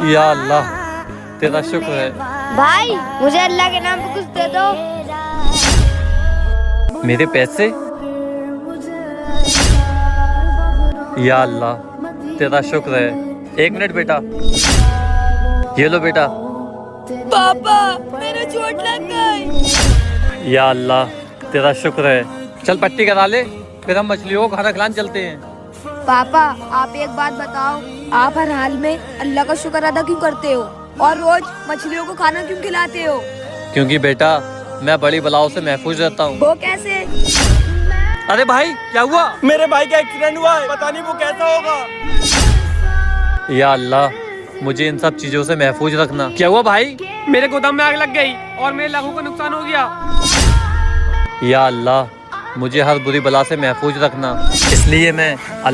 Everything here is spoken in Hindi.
या अल्लाह तेरा शुक्र है। भाई मुझे अल्लाह के नाम पे कुछ दे दो। मेरे पैसे? या अल्लाह तेरा शुक्र है। 1 मिनट बेटा, ये लो बेटा। पापा मेरे चोट लग गई। या अल्लाह तेरा शुक्र है। चल पट्टी करा ले, फिर हम मछलियों को खाना खिलाने चलते हैं। पापा आप एक बात बताओ, आप हर हाल में अल्लाह का शुक्र अदा क्यों करते हो और रोज मछलियों को खाना क्यों खिलाते हो? क्योंकि बेटा मैं बड़ी बलाओं से महफूज रहता हूँ। वो कैसे? अरे भाई क्या हुआ? मेरे भाई का एक्सीडेंट हुआ है, पता नहीं वो कैसा होगा। या अल्लाह मुझे इन सब चीजों से महफूज रखना। क्या हुआ भाई? मेरे गोदाम में आग लग गई और मेरे लाखों का नुकसान हो गया। या अल्लाह मुझे हर बुरी बला से महफूज रखना। इसलिए मैं